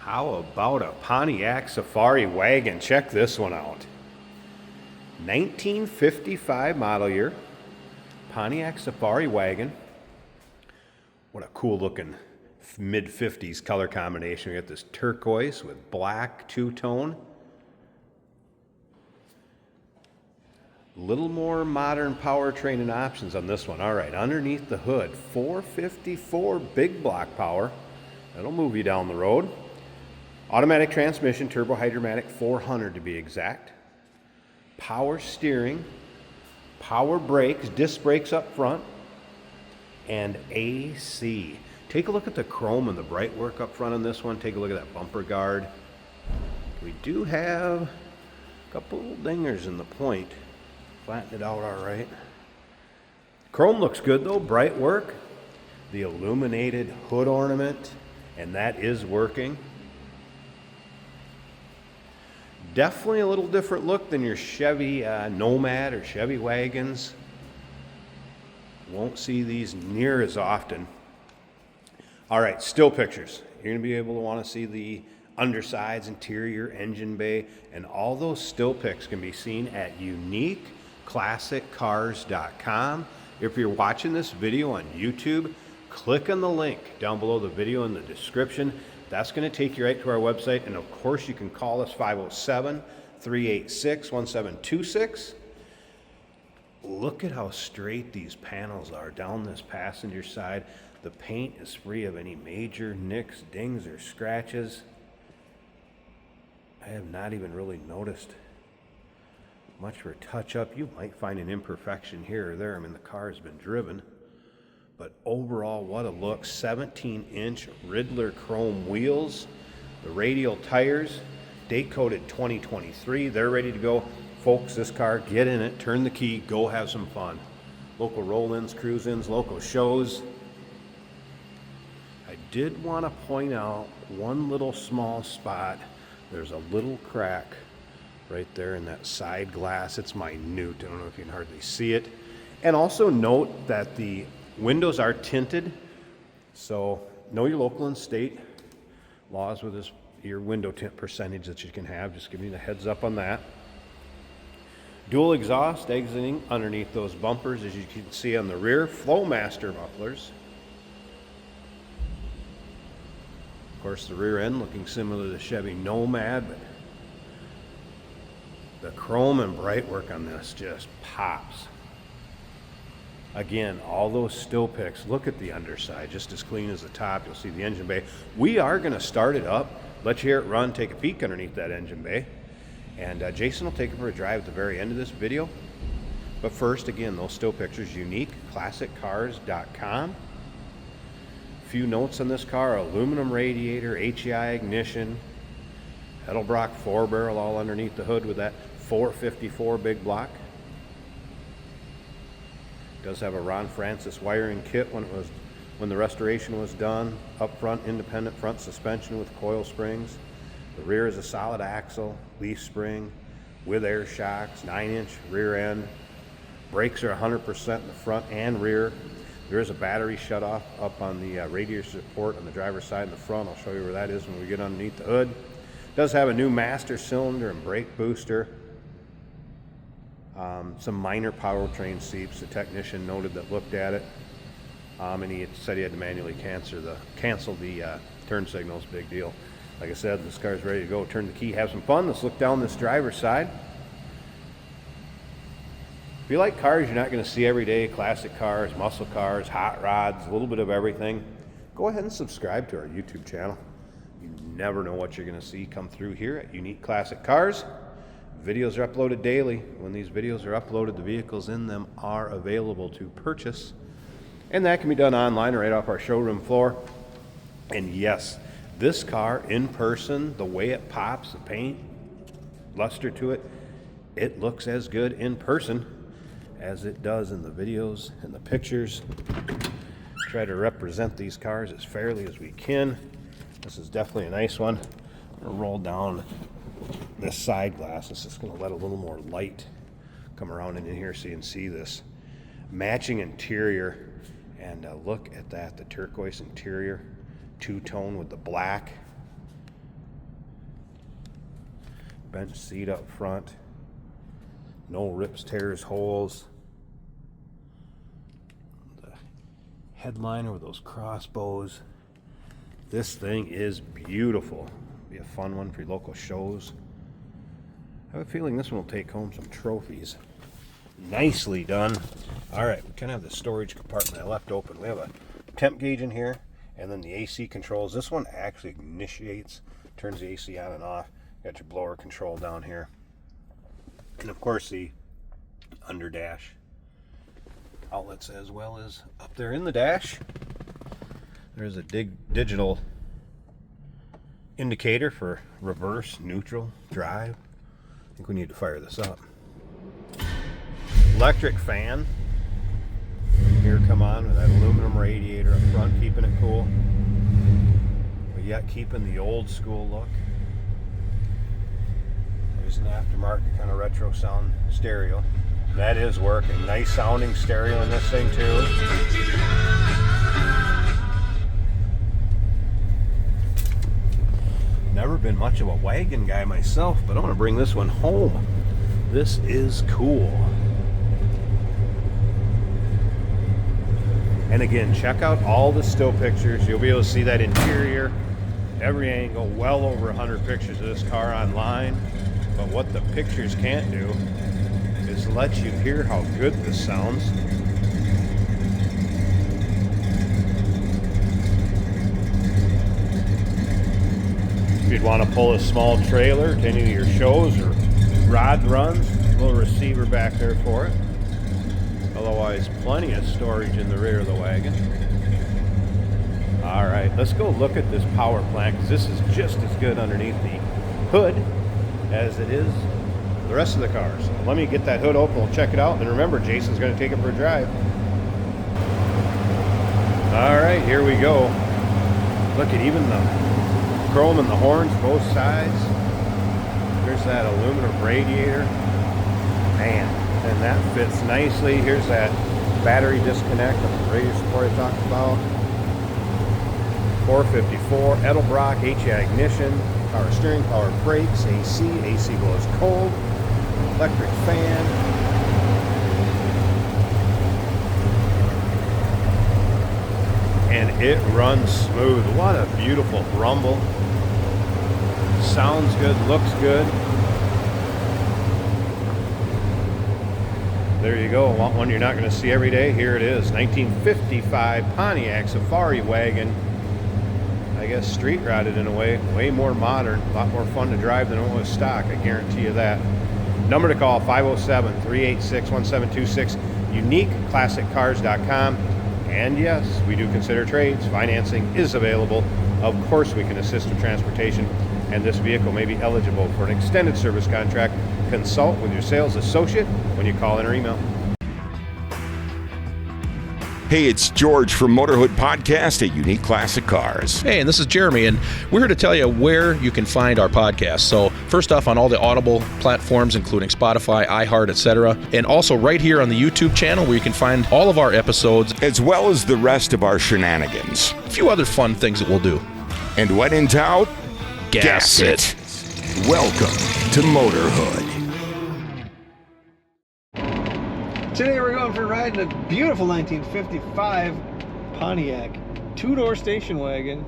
How about a Pontiac Safari Wagon? Check this one out. 1955 model year, Pontiac Safari Wagon. What a cool looking mid-50s color combination. We got this turquoise with black two-tone. Little more modern powertrain and options on this one. All right, underneath the hood, 454 big block power. That'll move you down the road. Automatic transmission, turbo hydromatic 400 to be exact. Power steering, power brakes, disc brakes up front, and AC. Take a look at the chrome and the bright work up front on this one. Take a look at that bumper guard. We do have a couple little dingers in the point. Flatten it out all right. Chrome looks good though, bright work. The illuminated hood ornament, and that is working. Definitely a little different look than your Chevy Nomad or Chevy wagons. Won't see these near as often. All right, still pictures. You're gonna be able to wanna see the undersides, interior, engine bay, and all those still pics can be seen at uniqueclassiccars.com. If you're watching this video on YouTube, click on the link down below the video in the description. That's going to take you right to our website, and of course you can call us 507-386-1726. Look at how straight these panels are down this passenger side. The paint is free of any major nicks, dings, or scratches. I have not even really noticed much for touch-up. You might find an imperfection here or there. I mean, the car has been driven. But overall, what a look. 17-inch Riddler chrome wheels. The radial tires, date coded 2023. They're ready to go. Folks, this car, get in it, turn the key, go have some fun. Local roll-ins, cruise-ins, local shows. I did want to point out one little small spot. There's a little crack right there in that side glass. It's minute. I don't know if you can hardly see it. And also note that the windows are tinted, so know your local and state laws with your window tint percentage that you can have. Just giving you the heads up on that. Dual exhaust exiting underneath those bumpers, as you can see on the rear. Flowmaster mufflers. Of course, the rear end looking similar to the Chevy Nomad, but the chrome and bright work on this just pops. Again, all those still pics, look at the underside, just as clean as the top. You'll see the engine bay. We are going to start it up, let you hear it run, take a peek underneath that engine bay. And Jason will take it for a drive at the very end of this video. But first, again, those still pictures, uniqueclassiccars.com. A few notes on this car: aluminum radiator, HEI ignition, Edelbrock 4-barrel all underneath the hood with that 454 big block. Does have a Ron Francis wiring kit when the restoration was done. Up front, independent front suspension with coil springs. The rear is a solid axle, leaf spring with air shocks, 9-inch rear end. Brakes are 100% in the front and rear. There is a battery shut off up on the radiator support on the driver's side in the front. I'll show you where that is when we get underneath the hood. Does have a new master cylinder and brake booster. Some minor powertrain seeps. The technician noted that looked at it, and he said he had to manually cancel the turn signals. Big deal. Like I said, this car's ready to go. Turn the key, have some fun. Let's look down this driver's side. If you like cars you're not going to see every day, classic cars, muscle cars, hot rods, a little bit of everything, go ahead and subscribe to our YouTube channel. You never know what you're going to see come through here at Unique Classic Cars. Videos are uploaded daily. When these videos are uploaded, the vehicles in them are available to purchase. And that can be done online or right off our showroom floor. And yes, this car in person, the way it pops, the paint, luster to it, it looks as good in person as it does in the videos and the pictures. Try to represent these cars as fairly as we can. This is definitely a nice one. I'm going to roll down this side glass. It's just going to let a little more light come around in here so you can see this matching interior. And look at that, the turquoise interior, two-tone with the black. bench seat up front. No rips, tears, holes. The headliner with those crossbows. This thing is beautiful. Be a fun one for your local shows. I have a feeling this one will take home some trophies. Nicely done. All right, we kind of have the storage compartment I left open. We have a temp gauge in here, and then the AC controls. This one actually initiates, turns the AC on and off. Got your blower control down here. And of course the under dash outlets, as well as up there in the dash. There's a digital indicator for reverse, neutral, drive. I think we need to fire this up. Electric fan. Here, come on, with that aluminum radiator up front, keeping it cool, but yet keeping the old school look. There's an aftermarket kind of retro sound stereo. That is working. Nice sounding stereo in this thing too. Never been much of a wagon guy myself, but I'm going to bring this one home. This is cool. And again, check out all the still pictures. You'll be able to see that interior, every angle, well over 100 pictures of this car online. But what the pictures can't do is let you hear how good this sounds. If you'd want to pull a small trailer to any of your shows or rod runs, a little receiver back there for it. Otherwise, plenty of storage in the rear of the wagon. All right, let's go look at this power plant, because this is just as good underneath the hood as it is the rest of the cars. Let me get that hood open, we'll check it out, and remember, Jason's going to take it for a drive. All right, here we go. Look at even the chrome in the horns, both sides. There's that aluminum radiator. Man, and that fits nicely. Here's that battery disconnect on the radiator support I talked about. 454, Edelbrock, HI ignition, power steering, power brakes, AC blows cold, electric fan. And it runs smooth. What a beautiful rumble. Sounds good, looks good. There you go. Want one you're not going to see every day? Here it is. 1955 Pontiac Safari wagon. I guess street rotted in a way more modern, a lot more fun to drive than it was stock, I guarantee you that. Number to call, 507-386-1726, uniqueclassiccars.com. And yes, we do consider trades. Financing is available. Of course, we can assist with transportation, and this vehicle may be eligible for an extended service contract. Consult with your sales associate when you call in or email. Hey, it's George from Motorhood Podcast at Unique Classic Cars. Hey, and this is Jeremy, and we're here to tell you where you can find our podcast. So first off, on all the Audible platforms, including Spotify, iHeart, etc., and also right here on the YouTube channel where you can find all of our episodes, as well as the rest of our shenanigans. A few other fun things that we'll do. And when in doubt, gas it. Welcome to Motorhood. Today we're going for a ride in a beautiful 1955 Pontiac two-door station wagon,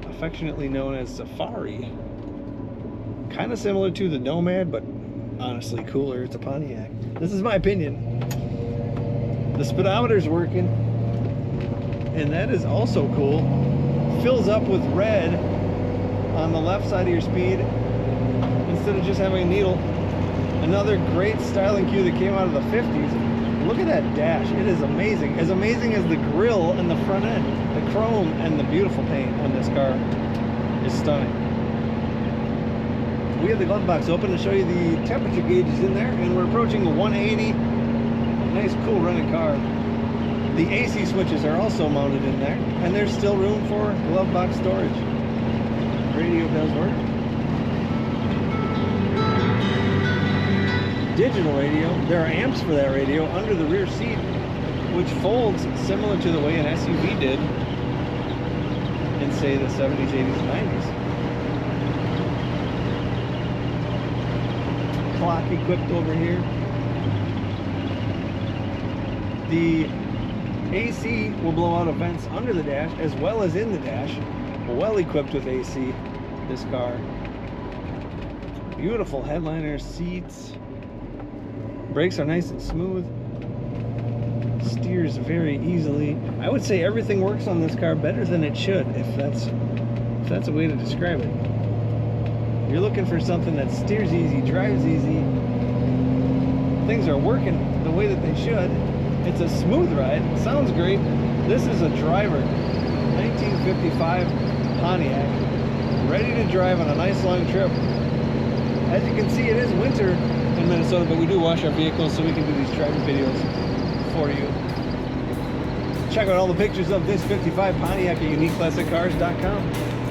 affectionately known as Safari. Kind of similar to the Nomad, but honestly cooler. It's a Pontiac. This is my opinion. The speedometer's working, and that is also cool. Fills up with red on the left side of your speed instead of just having a needle. Another great styling cue that came out of the 50s. Look at that dash. It is amazing. As amazing as the grille and the front end. The chrome and the beautiful paint on this car is stunning. We have the glove box open to show you the temperature gauges in there, and we're approaching 180. Nice, cool running car. The AC switches are also mounted in there, and there's still room for glove box storage. Radio does work. Digital radio. There are amps for that radio under the rear seat, which folds similar to the way an SUV did in, say, the 70s, 80s, and clock equipped over here. The AC will blow out of vents under the dash as well as in the dash. Well equipped with AC, this car. Beautiful headliner seats. Brakes are nice and smooth. Steers very easily. I would say everything works on this car better than it should, if that's a way to describe it. You're looking for something that steers easy, drives easy. Things are working the way that they should. It's a smooth ride. Sounds great. This is a driver. 1955 Pontiac. Ready to drive on a nice long trip. As you can see, it is winter in Minnesota, but we do wash our vehicles so we can do these driving videos for you. Check out all the pictures of this 55 Pontiac at uniqueclassiccars.com.